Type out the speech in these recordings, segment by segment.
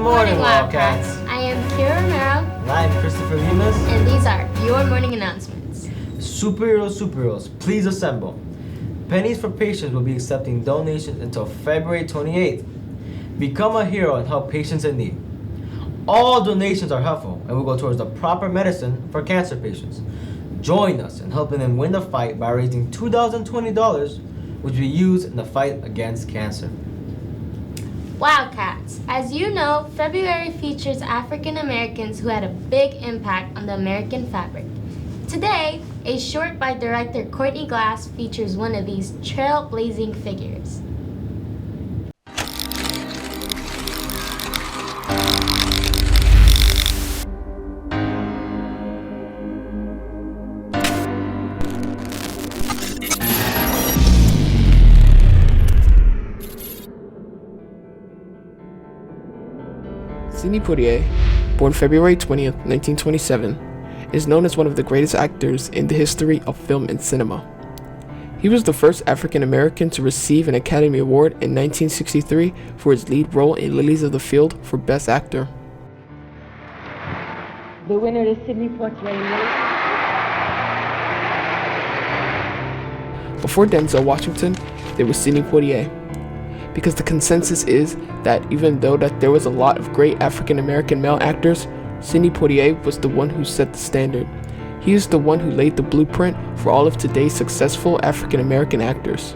morning, Wildcats. I am Kira Romero. And I'm Christopher Limas. And these are your morning announcements. Superheroes, please assemble. Pennies for Patients will be accepting donations until February 28th. Become a hero and help patients in need. All donations are helpful and will go towards the proper medicine for cancer patients. Join us in helping them win the fight by raising $2,020, which will be used in the fight against cancer. Wildcats. As you know, February features African Americans who had a big impact on the American fabric. Today, a short by director Kourtni features one of these trailblazing figures. Sidney Poitier, born February 20th, 1927, is known as one of the greatest actors in the history of film and cinema. He was the first African American to receive an Academy Award in 1963 for his lead role in Lilies of the Field for Best Actor. The winner is Sidney Poitier. Before Denzel Washington, there was Sidney Poitier, because the consensus is that even though that there was a lot of great African American male actors, Sidney Poitier was the one who set the standard. He is the one who laid the blueprint for all of today's successful African American actors.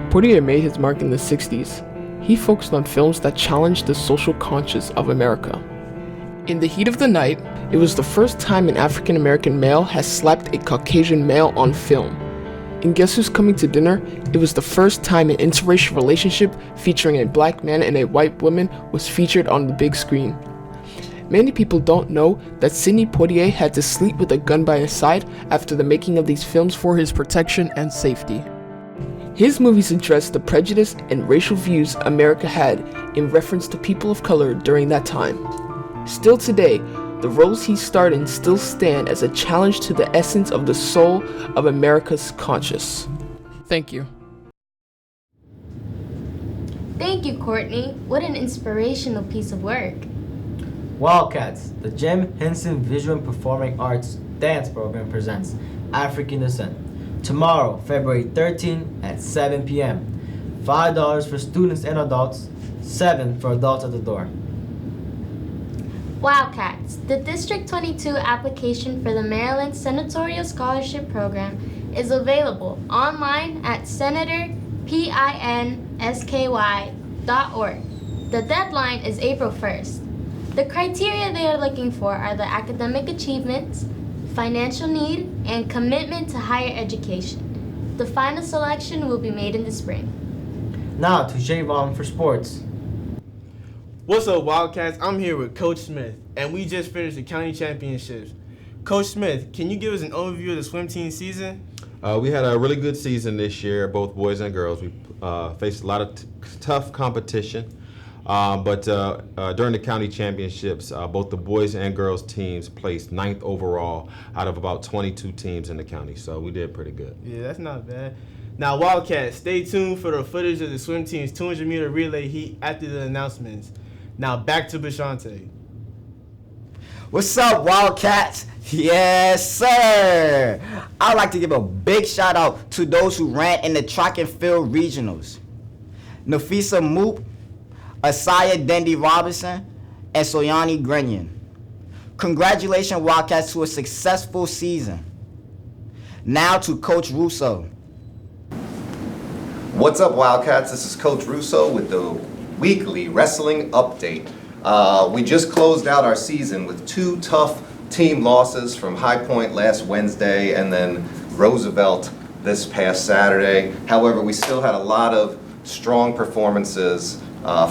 Poitier made his mark in the 60s. He focused on films that challenged the social conscience of America. In The Heat of the Night, it was the first time an African American male has slapped a Caucasian male on film. In Guess Who's Coming to Dinner, it was the first time an interracial relationship featuring a black man and a white woman was featured on the big screen. Many people don't know that Sidney Poitier had to sleep with a gun by his side after the making of these films for his protection and safety. His movies addressed the prejudice and racial views America had in reference to people of color during that time. Still today, the roles he starred in still stand as a challenge to the essence of the soul of America's conscience. Thank you. Thank you, Kourtni. What an inspirational piece of work. Wildcats, the Jim Henson Visual and Performing Arts Dance Program presents African Descent. Tomorrow, February 13th at 7 p.m. $5 for students and adults, $7 for adults at the door. Wildcats, the District 22 application for the Maryland Senatorial Scholarship Program is available online at senatorpinsky.org. The deadline is April 1st. The criteria they are looking for are the academic achievements, financial need, and commitment to higher education. The final selection will be made in the spring. Now to Javon for sports. What's up, Wildcats? I'm here with Coach Smith, and we just finished the county championships. Coach Smith, can you give us an overview of the swim team season? We had a really good season this year, both boys and girls. We faced a lot of tough competition, but during the county championships, both the boys and girls teams placed 9th overall out of about 22 teams in the county, so we did pretty good. Yeah, that's not bad. Now, Wildcats, stay tuned for the footage of the swim team's 200-meter relay heat after the announcements. Now back to Bashante. What's up, Wildcats? Yes, sir. I'd like to give a big shout out to those who ran in the track and field regionals. Nafisa Moop, Asaya Dendy Robinson, and Soyani Grenyan. Congratulations, Wildcats, to a successful season. Now to Coach Russo. What's up, Wildcats? This is Coach Russo with the weekly wrestling update. We just closed out our season with 2 tough team losses from High Point last Wednesday and then Roosevelt this past Saturday. However, we still had a lot of strong performances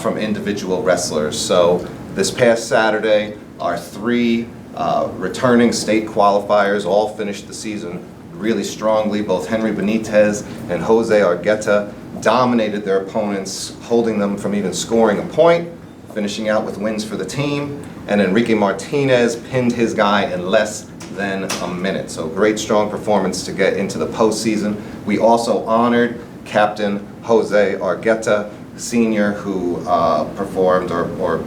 from individual wrestlers. So this past Saturday, our 3 returning state qualifiers all finished the season really strongly. Both Henry Benitez and Jose Argueta dominated their opponents, holding them from even scoring a point, finishing out with wins for the team. And Enrique Martinez pinned his guy in less than a minute. So great, strong performance to get into the postseason. We also honored Captain Jose Argueta Sr., who performed or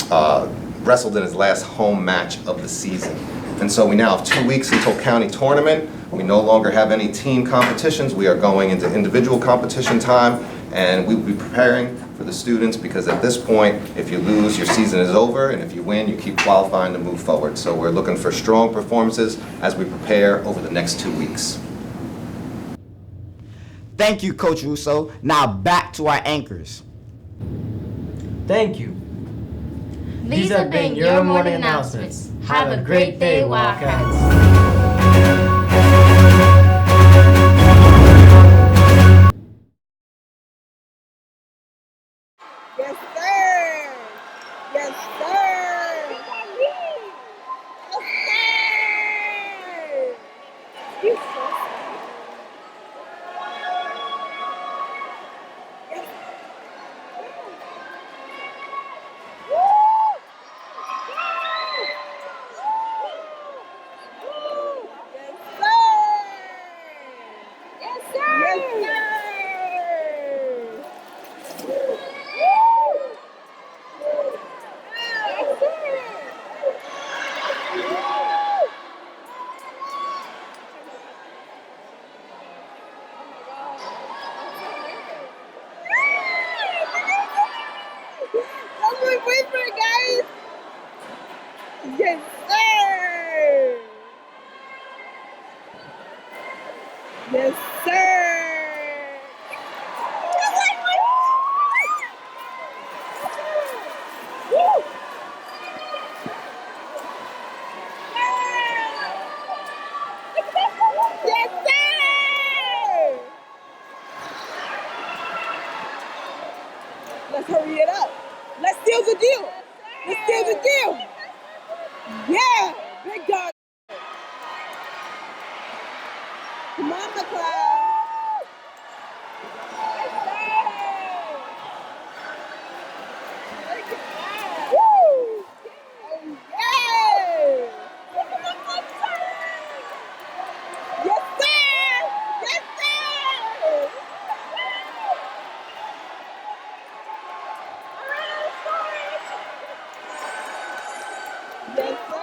wrestled in his last home match of the season. And so we now have 2 weeks until county tournament. We no longer have any team competitions. We are going into individual competition time, and we will be preparing for the students, because at this point, if you lose, your season is over, and if you win, you keep qualifying to move forward. So we're looking for strong performances as we prepare over the next 2 weeks. Thank you, Coach Russo. Now back to our anchors. Thank you. These have been your morning announcements. Have a great day, Wildcats. Yes, sir. Yes, sir. Yes, sir. You so yes. Yes, sir. Yes, sir. Someone wait for it, guys. Yes, sir. Yes, sir. Woo. Yes, sir. Let's hurry it up. Let's seal the deal. Let's seal the deal. Yeah, big dog. Come on, McLeod. Woo! Oh, yeah! Yes, sir! Yes, sir! Yes, sir!